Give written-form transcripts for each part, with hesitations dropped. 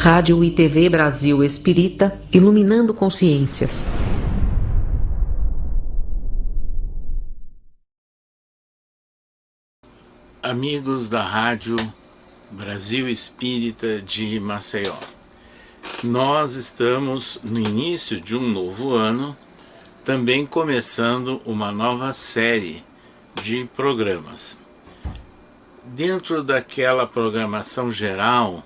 Rádio e TV Brasil Espírita, iluminando consciências. Amigos da Rádio Brasil Espírita de Maceió, nós estamos no início de um novo ano, também começando uma nova série de programas. Dentro daquela programação geral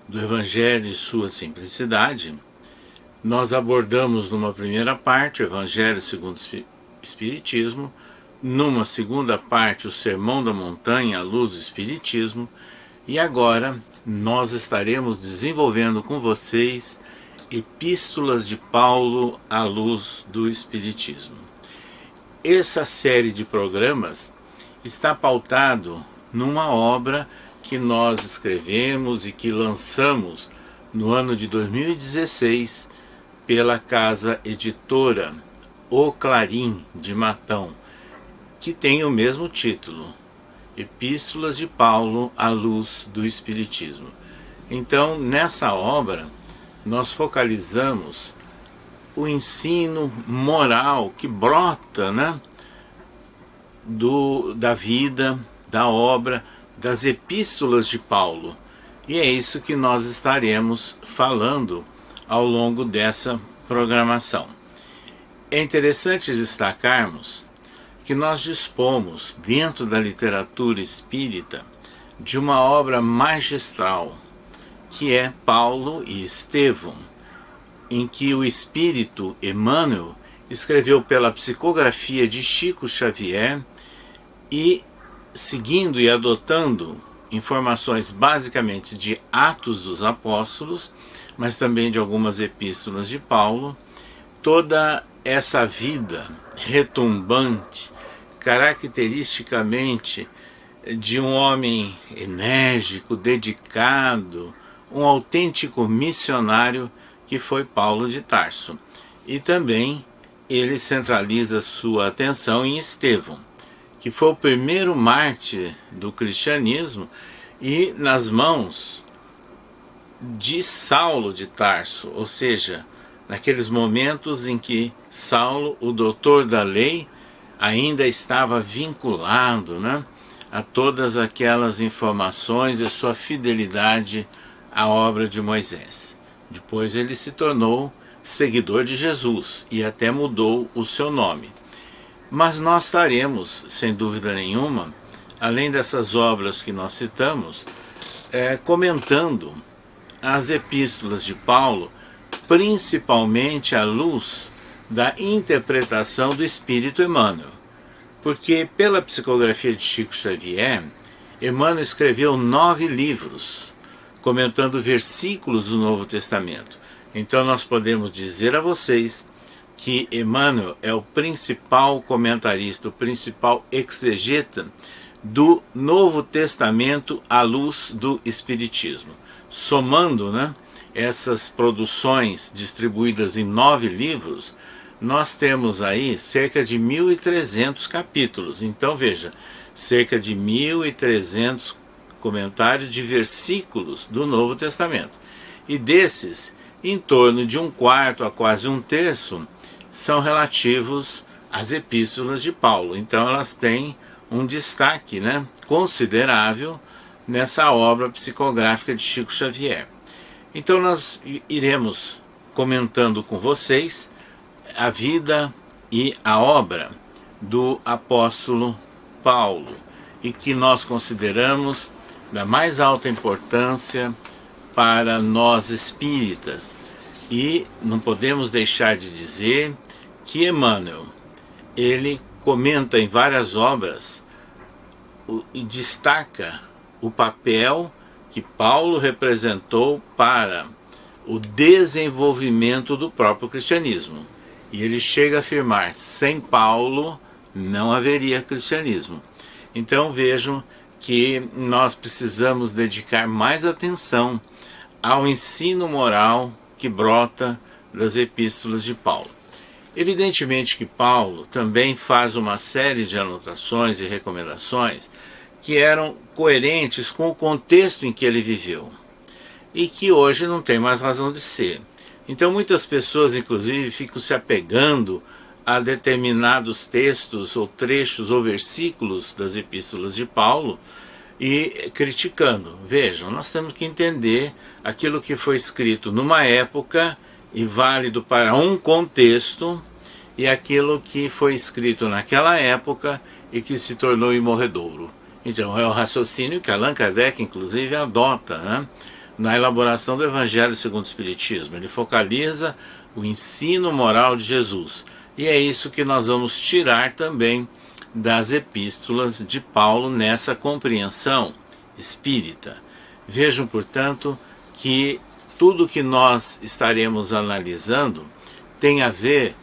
do Evangelho e sua simplicidade, nós abordamos numa primeira parte o Evangelho segundo o Espiritismo, numa segunda parte o Sermão da Montanha à luz do Espiritismo, e agora nós estaremos desenvolvendo com vocês Epístolas de Paulo à luz do Espiritismo. Essa série de programas está pautado numa obra que nós escrevemos e que lançamos no ano de 2016 pela casa editora O Clarim de Matão, que tem o mesmo título, Epístolas de Paulo à luz do Espiritismo. Então, nessa obra, nós focalizamos o ensino moral que brota, da vida, da obra, das epístolas de Paulo. E é isso que nós estaremos falando ao longo dessa programação. É interessante destacarmos que nós dispomos, dentro da literatura espírita, de uma obra magistral, que é Paulo e Estevão, em que o espírito Emmanuel escreveu pela psicografia de Chico Xavier e, seguindo e adotando informações basicamente de Atos dos Apóstolos, mas também de algumas epístolas de Paulo, toda essa vida retumbante, caracteristicamente de um homem enérgico, dedicado, um autêntico missionário que foi Paulo de Tarso. E também ele centraliza sua atenção em Estevão, que foi o primeiro mártir do cristianismo e nas mãos de Saulo de Tarso, ou seja, naqueles momentos em que Saulo, o doutor da lei, ainda estava vinculado a todas aquelas informações e sua fidelidade à obra de Moisés. Depois ele se tornou seguidor de Jesus e até mudou o seu nome. Mas nós estaremos, sem dúvida nenhuma, além dessas obras que nós citamos, comentando as epístolas de Paulo, principalmente à luz da interpretação do Espírito Emmanuel. Porque pela psicografia de Chico Xavier, Emmanuel escreveu 9 livros, comentando versículos do Novo Testamento. Então nós podemos dizer a vocês que Emmanuel é o principal comentarista, o principal exegeta do Novo Testamento à luz do Espiritismo. Somando essas produções distribuídas em 9 livros, nós temos aí cerca de 1.300 capítulos. Então veja, cerca de 1.300 comentários de versículos do Novo Testamento. E desses, em torno de 1/4 a quase 1/3 são relativos às epístolas de Paulo. Então elas têm um destaque considerável nessa obra psicográfica de Chico Xavier. Então nós iremos comentando com vocês a vida e a obra do apóstolo Paulo, e que nós consideramos da mais alta importância para nós espíritas. E não podemos deixar de dizer que Emmanuel, ele comenta em várias obras e destaca o papel que Paulo representou para o desenvolvimento do próprio cristianismo. E ele chega a afirmar, sem Paulo não haveria cristianismo. Então vejam que nós precisamos dedicar mais atenção ao ensino moral que brota das epístolas de Paulo. Evidentemente que Paulo também faz uma série de anotações e recomendações que eram coerentes com o contexto em que ele viveu. e que hoje não tem mais razão de ser. Então muitas pessoas, inclusive, ficam se apegando a determinados textos ou trechos ou versículos das epístolas de Paulo e criticando. Vejam, nós temos que entender aquilo que foi escrito numa época e válido para um contexto, e aquilo que foi escrito naquela época e que se tornou imorredouro. Então é o raciocínio que Allan Kardec inclusive adota, né, na elaboração do Evangelho segundo o Espiritismo. Ele focaliza o ensino moral de Jesus. E é isso que nós vamos tirar também das epístolas de Paulo nessa compreensão espírita. Vejam, portanto, que tudo que nós estaremos analisando tem a ver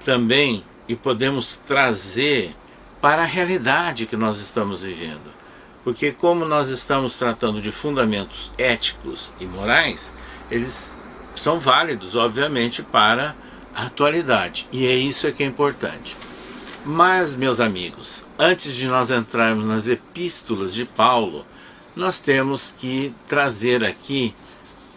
também e podemos trazer para a realidade que nós estamos vivendo. Porque como nós estamos tratando de fundamentos éticos e morais, eles são válidos, obviamente, para a atualidade. E é isso que é importante. Mas, meus amigos, antes de nós entrarmos nas epístolas de Paulo, nós temos que trazer aqui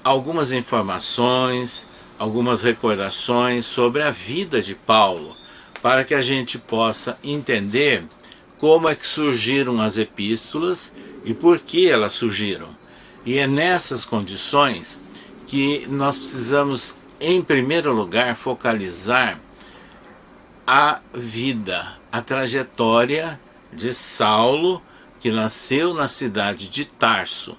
algumas informações, algumas recordações sobre a vida de Paulo, para que a gente possa entender como é que surgiram as epístolas e por que elas surgiram. E é nessas condições que nós precisamos, em primeiro lugar, focalizar a vida, a trajetória de Saulo, que nasceu na cidade de Tarso.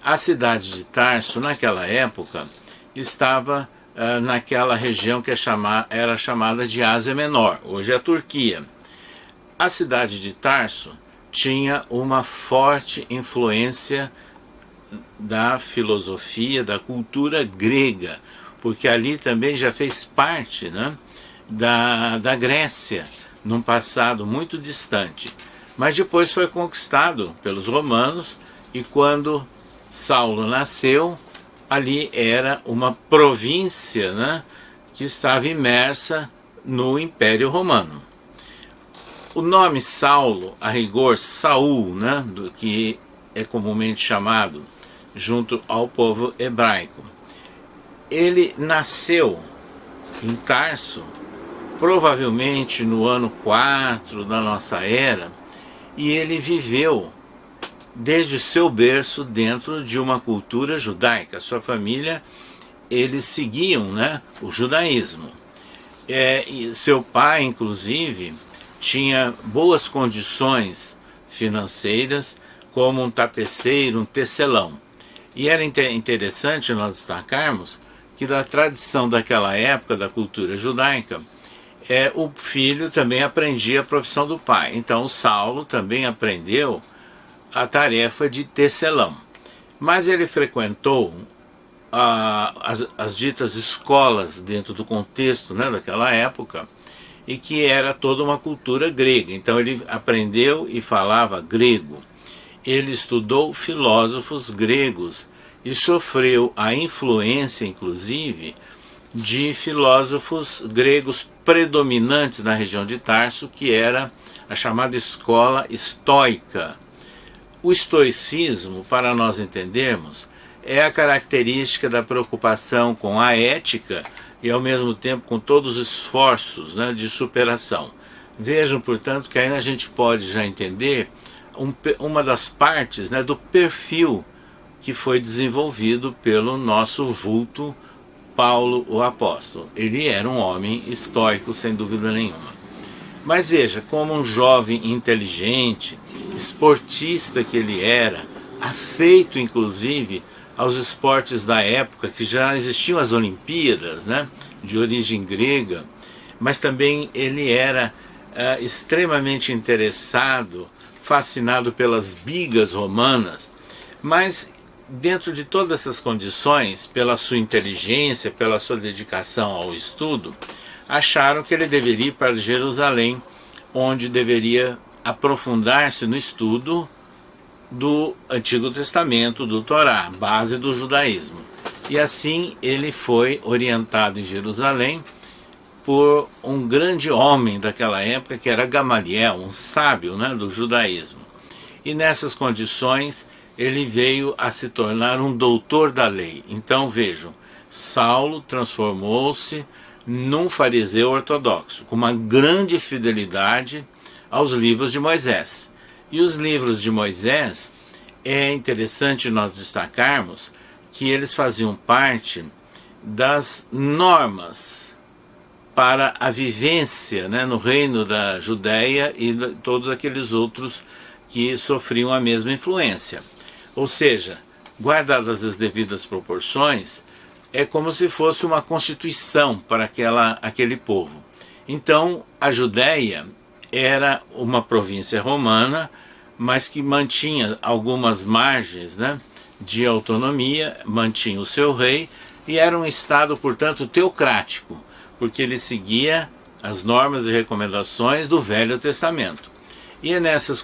A cidade de Tarso, naquela época, estava naquela região que era chamada de Ásia Menor, hoje é a Turquia. A cidade de Tarso tinha uma forte influência da filosofia, da cultura grega, porque ali também já fez parte, né, da Grécia, num passado muito distante. Mas depois foi conquistado pelos romanos, e quando Saulo nasceu, ali era uma província, né, que estava imersa no Império Romano. O nome Saulo, a rigor Saul, né, do que é comumente chamado junto ao povo hebraico, ele nasceu em Tarso, provavelmente no ano 4 da nossa era, e ele viveu desde seu berço dentro de uma cultura judaica. Sua família, eles seguiam, né, o judaísmo. E seu pai, inclusive, tinha boas condições financeiras, como um tapeceiro, um tecelão. E era interessante nós destacarmos que da tradição daquela época, da cultura judaica, o filho também aprendia a profissão do pai. Então o Saulo também aprendeu a tarefa de tecelão. Mas ele frequentou as ditas escolas dentro do contexto, né, daquela época, e que era toda uma cultura grega. Então ele aprendeu e falava grego. Ele estudou filósofos gregos e sofreu a influência, inclusive, de filósofos gregos predominantes na região de Tarso, que era a chamada escola estoica. O estoicismo, para nós entendermos, é a característica da preocupação com a ética e ao mesmo tempo com todos os esforços, né, de superação. Vejam, portanto, que aí a gente pode já entender uma das partes, né, do perfil que foi desenvolvido pelo nosso vulto Paulo o Apóstolo. Ele era um homem estoico, sem dúvida nenhuma. Mas veja, como um jovem inteligente, esportista que ele era, afeito inclusive aos esportes da época, que já existiam as Olimpíadas, né, de origem grega, mas também ele era extremamente interessado, fascinado pelas bigas romanas, mas dentro de todas essas condições, pela sua inteligência, pela sua dedicação ao estudo, acharam que ele deveria ir para Jerusalém, onde deveria aprofundar-se no estudo do Antigo Testamento, do Torá, base do judaísmo. E assim ele foi orientado em Jerusalém por um grande homem daquela época, que era Gamaliel, um sábio, né, do judaísmo. E nessas condições ele veio a se tornar um doutor da lei. Então vejam, Saulo transformou-se num fariseu ortodoxo, com uma grande fidelidade aos livros de Moisés. E os livros de Moisés, é interessante nós destacarmos que eles faziam parte das normas para a vivência, né, no reino da Judéia e de todos aqueles outros que sofriam a mesma influência. Ou seja, guardadas as devidas proporções, é como se fosse uma constituição para aquele povo. Então, a Judéia era uma província romana, mas que mantinha algumas margens, né, de autonomia, mantinha o seu rei, e era um estado, portanto, teocrático, porque ele seguia as normas e recomendações do Velho Testamento. E é nessas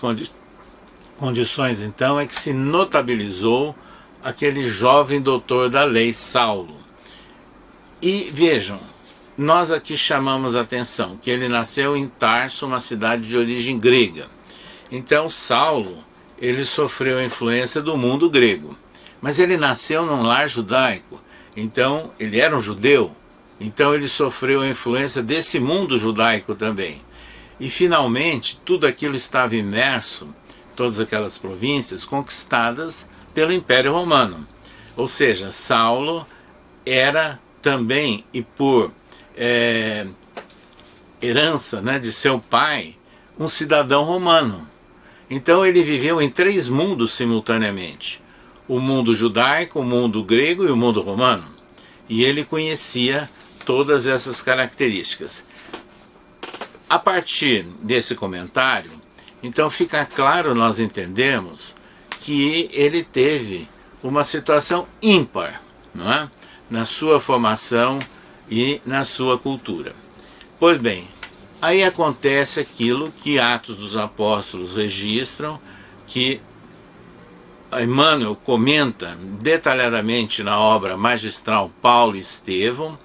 condições, então, é que se notabilizou aquele jovem doutor da lei, Saulo. E vejam, nós aqui chamamos a atenção que ele nasceu em Tarso, uma cidade de origem grega. Então Saulo, ele sofreu a influência do mundo grego, mas ele nasceu num lar judaico, então ele era um judeu, então ele sofreu a influência desse mundo judaico também. E finalmente tudo aquilo estava imerso, todas aquelas províncias conquistadas pelo Império Romano. Ou seja, Saulo era também, e por herança, né, de seu pai, um cidadão romano. Então ele viveu em 3 mundos simultaneamente: o mundo judaico, o mundo grego e o mundo romano. E ele conhecia todas essas características. A partir desse comentário, então fica claro, nós entendemos que ele teve uma situação ímpar, não é? Na sua formação e na sua cultura. Pois bem, aí acontece aquilo que Atos dos Apóstolos registram, que Emmanuel comenta detalhadamente na obra magistral Paulo e Estevão,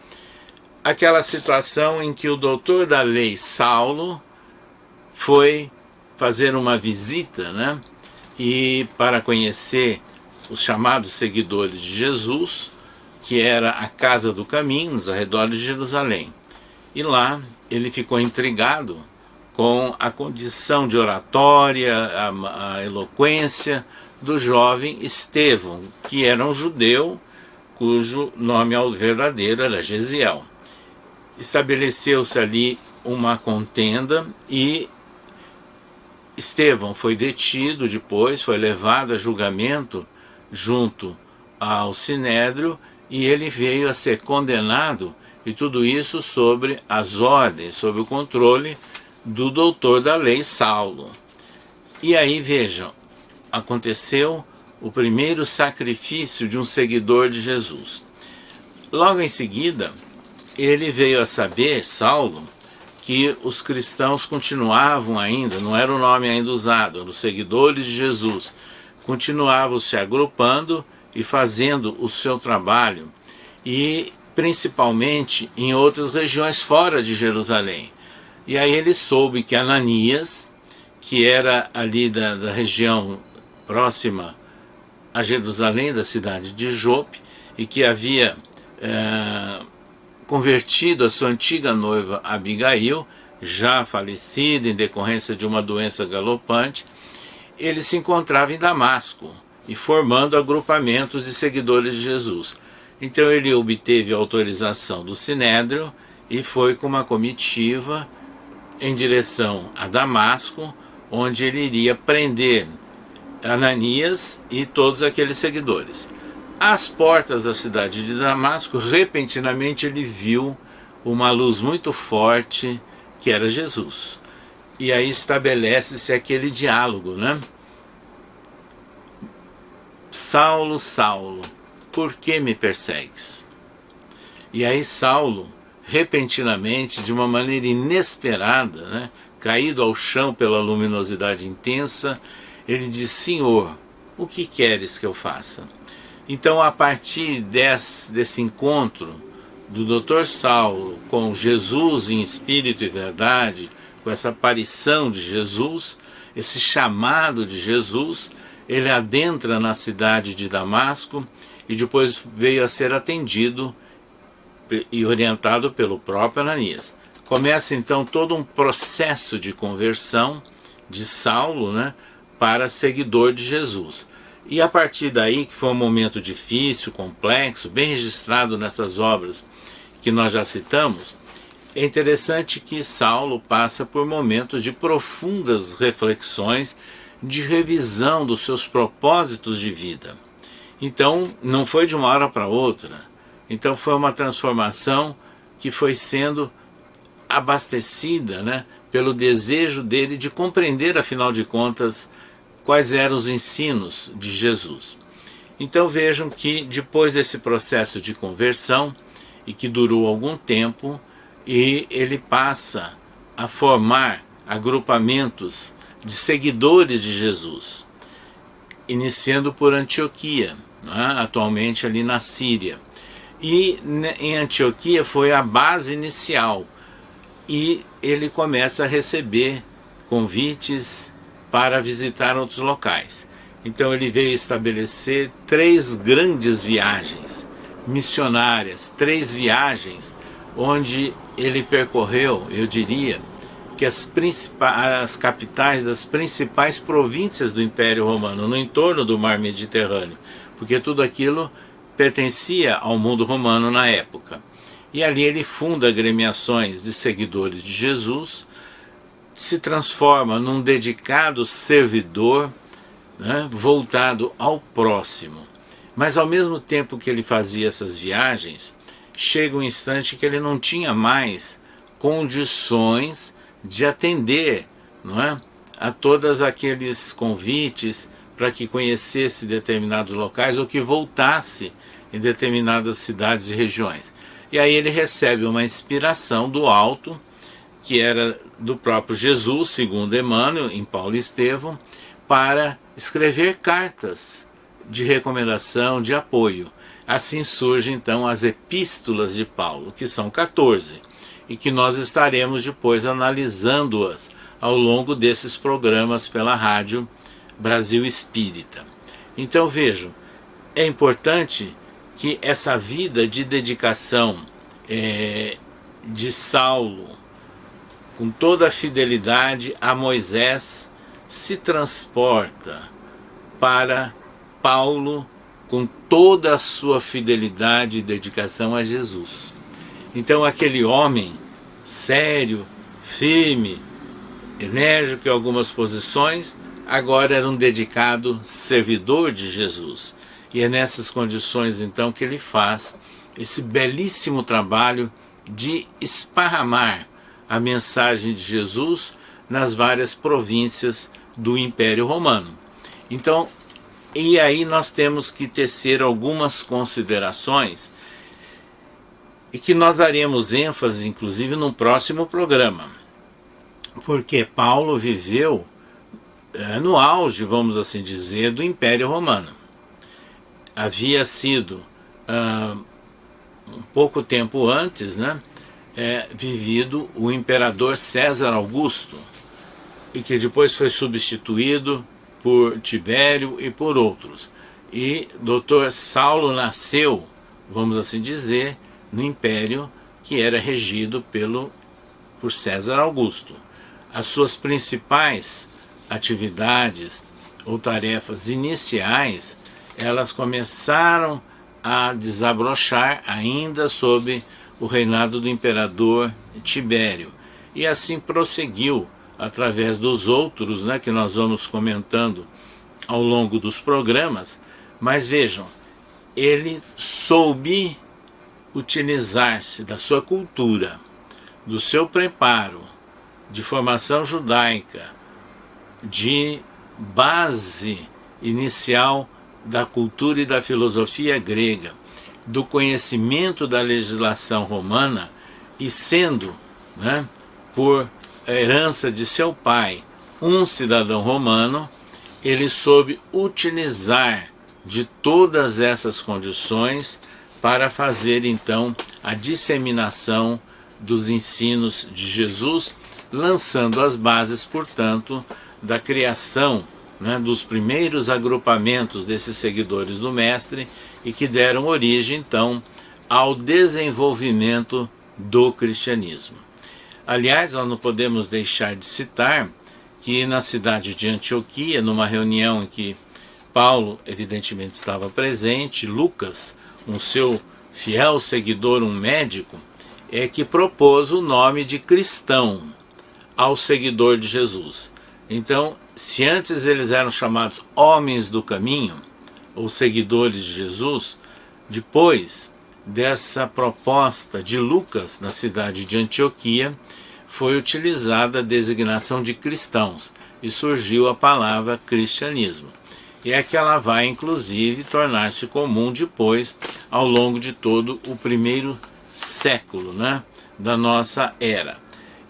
aquela situação em que o doutor da lei Saulo foi fazer uma visita, né, e para conhecer os chamados seguidores de Jesus, que era a Casa do Caminho, nos arredores de Jerusalém. E lá ele ficou intrigado com a condição de oratória, a eloquência do jovem Estevão, que era um judeu cujo nome verdadeiro era Gesiel. Estabeleceu-se ali uma contenda e Estevão foi detido depois, foi levado a julgamento junto ao Sinédrio, e ele veio a ser condenado, e tudo isso sobre as ordens, sob o controle do doutor da lei Saulo. E aí vejam, aconteceu o primeiro sacrifício de um seguidor de Jesus. Logo em seguida, ele veio a saber, Saulo, que os cristãos continuavam ainda, não era o nome ainda usado, eram os seguidores de Jesus, continuavam se agrupando e fazendo o seu trabalho, e principalmente em outras regiões fora de Jerusalém. E aí ele soube que Ananias, que era ali da região próxima a Jerusalém, da cidade de Jope, e que havia convertido a sua antiga noiva Abigail, já falecida em decorrência de uma doença galopante, ele se encontrava em Damasco e formando agrupamentos de seguidores de Jesus. Então ele obteve a autorização do Sinédrio e foi com uma comitiva em direção a Damasco, onde ele iria prender Ananias e todos aqueles seguidores. Às portas da cidade de Damasco, repentinamente ele viu uma luz muito forte, que era Jesus. E aí estabelece-se aquele diálogo, né? Saulo, Saulo, por que me persegues? E aí Saulo, repentinamente, de uma maneira inesperada, né, caído ao chão pela luminosidade intensa, ele diz: Senhor, o que queres que eu faça? Então, a partir desse encontro do Dr. Saulo com Jesus em espírito e verdade, com essa aparição de Jesus, esse chamado de Jesus, ele adentra na cidade de Damasco e depois veio a ser atendido e orientado pelo próprio Ananias. Começa então todo um processo de conversão de Saulo, né, para seguidor de Jesus. E a partir daí, que foi um momento difícil, complexo, bem registrado nessas obras que nós já citamos, é interessante que Saulo passa por momentos de profundas reflexões, de revisão dos seus propósitos de vida. Então, não foi de uma hora para outra. Então, foi uma transformação que foi sendo abastecida, né, pelo desejo dele de compreender, afinal de contas, quais eram os ensinos de Jesus. Então vejam que depois desse processo de conversão, e que durou algum tempo, e ele passa a formar agrupamentos de seguidores de Jesus, iniciando por Antioquia, né, atualmente ali na Síria. E em Antioquia foi a base inicial, e ele começa a receber convites para visitar outros locais. Então ele veio estabelecer 3 grandes viagens missionárias, 3 viagens onde ele percorreu, eu diria, que as capitais das principais províncias do Império Romano, no entorno do Mar Mediterrâneo, porque tudo aquilo pertencia ao mundo romano na época. E ali ele funda agremiações de seguidores de Jesus, se transforma num dedicado servidor, né, voltado ao próximo. Mas ao mesmo tempo que ele fazia essas viagens, chega um instante que ele não tinha mais condições de atender, não é, a todos aqueles convites para que conhecesse determinados locais ou que voltasse em determinadas cidades e regiões. E aí ele recebe uma inspiração do alto, que era do próprio Jesus, segundo Emmanuel, em Paulo e Estevão, para escrever cartas de recomendação, de apoio. Assim surgem então as epístolas de Paulo, que são 14, e que nós estaremos depois analisando-as ao longo desses programas pela Rádio Brasil Espírita. Então vejam, é importante que essa vida de dedicação de Saulo, com toda a fidelidade a Moisés, se transporta para Paulo com toda a sua fidelidade e dedicação a Jesus. Então aquele homem sério, firme, enérgico em algumas posições, agora era um dedicado servidor de Jesus. E é nessas condições então que ele faz esse belíssimo trabalho de esparramar a mensagem de Jesus nas várias províncias do Império Romano. Então, e aí nós temos que tecer algumas considerações e que nós daremos ênfase, inclusive, no próximo programa. Porque Paulo viveu no auge, vamos assim dizer, do Império Romano. Havia sido, um pouco tempo antes, né, vivido o imperador César Augusto, e que depois foi substituído por Tibério e por outros. E Dr. Saulo nasceu, vamos assim dizer, no império que era regido por César Augusto. As suas principais atividades ou tarefas iniciais, elas começaram a desabrochar ainda sob o reinado do imperador Tibério. E assim prosseguiu através dos outros, né, que nós vamos comentando ao longo dos programas. Mas vejam, ele soube utilizar-se da sua cultura, do seu preparo, de formação judaica, de base inicial da cultura e da filosofia grega, do conhecimento da legislação romana, e sendo, né, por herança de seu pai, um cidadão romano, ele soube utilizar de todas essas condições para fazer então a disseminação dos ensinos de Jesus, lançando as bases, portanto, da criação né, dos primeiros agrupamentos desses seguidores do Mestre e que deram origem, então, ao desenvolvimento do cristianismo. Aliás, nós não podemos deixar de citar que na cidade de Antioquia, numa reunião em que Paulo evidentemente estava presente, Lucas, um seu fiel seguidor, um médico, é que propôs o nome de cristão ao seguidor de Jesus. Então, se antes eles eram chamados homens do caminho, ou seguidores de Jesus, depois dessa proposta de Lucas na cidade de Antioquia, foi utilizada a designação de cristãos e surgiu a palavra cristianismo. E é que ela vai, inclusive, tornar-se comum depois, ao longo de todo o primeiro século, né, da nossa era.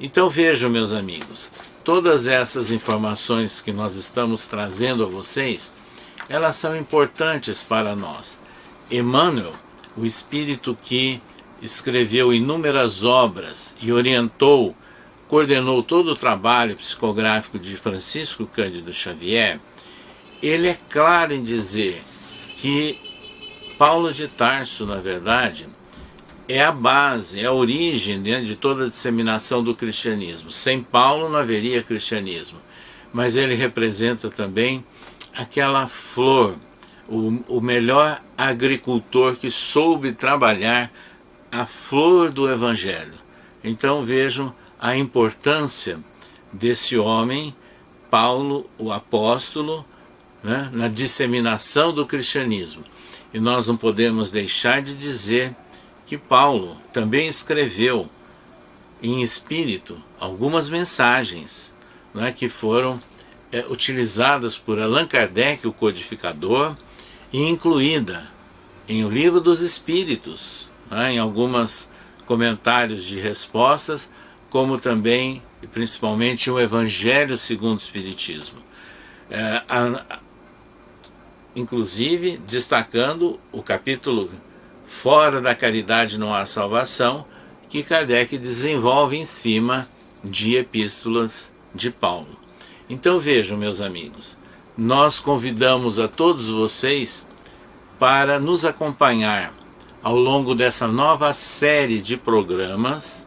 Então vejam, meus amigos, todas essas informações que nós estamos trazendo a vocês, elas são importantes para nós. Emmanuel, o espírito que escreveu inúmeras obras e coordenou todo o trabalho psicográfico de Francisco Cândido Xavier, ele é claro em dizer que Paulo de Tarso, na verdade, é a base, é a origem, né, de toda a disseminação do cristianismo. Sem Paulo não haveria cristianismo, mas ele representa também aquela flor, o melhor agricultor que soube trabalhar a flor do Evangelho. Então vejam a importância desse homem, Paulo, o apóstolo, né, na disseminação do cristianismo. E nós não podemos deixar de dizer que Paulo também escreveu em espírito algumas mensagens, né, que foram utilizadas por Allan Kardec, o codificador, e incluída em O Livro dos Espíritos, né, em alguns comentários de respostas, como também e principalmente o Evangelho segundo o Espiritismo. Inclusive destacando o capítulo Fora da Caridade Não Há Salvação, que Kardec desenvolve em cima de epístolas de Paulo. Então vejam, meus amigos, nós convidamos a todos vocês para nos acompanhar ao longo dessa nova série de programas,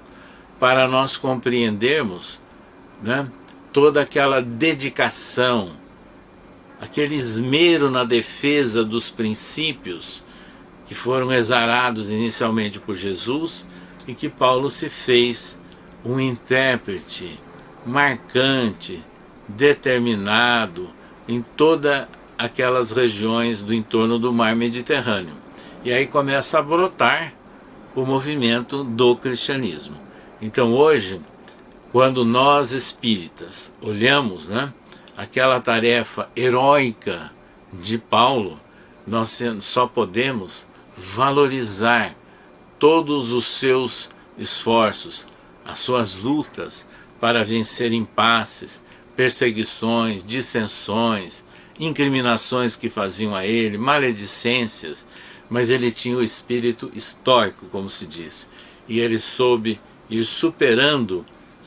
para nós compreendermos, né, toda aquela dedicação, aquele esmero na defesa dos princípios que foram exarados inicialmente por Jesus e que Paulo se fez um intérprete marcante, determinado em todas aquelas regiões do entorno do mar Mediterrâneo. E aí começa a brotar o movimento do cristianismo. Então hoje, quando nós espíritas olhamos, né, aquela tarefa heróica de Paulo, nós só podemos valorizar todos os seus esforços, as suas lutas para vencer impasses, perseguições, dissensões, incriminações que faziam a ele, maledicências, mas ele tinha o espírito estoico, como se diz, e ele soube ir superando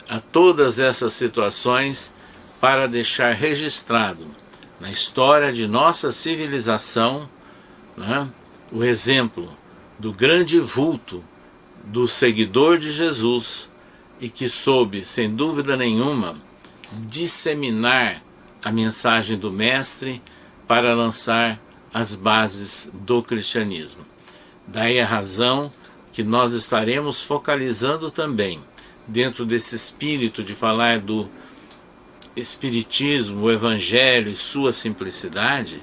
a todas essas situações para deixar registrado na história de nossa civilização, né, o exemplo do grande vulto do seguidor de Jesus e que soube, sem dúvida nenhuma, disseminar a mensagem do Mestre para lançar as bases do cristianismo. Daí a razão que nós estaremos focalizando também, dentro desse espírito de falar do Espiritismo, o Evangelho e sua simplicidade,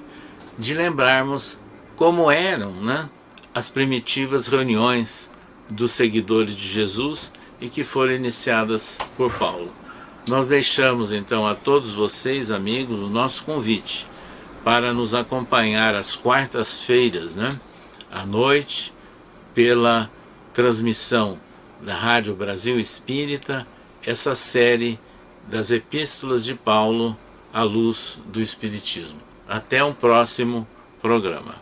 de lembrarmos como eram, né, as primitivas reuniões dos seguidores de Jesus e que foram iniciadas por Paulo. Nós deixamos então a todos vocês, amigos, o nosso convite para nos acompanhar às quartas-feiras, né, à noite, pela transmissão da Rádio Brasil Espírita, essa série das Epístolas de Paulo à luz do Espiritismo. Até um próximo programa.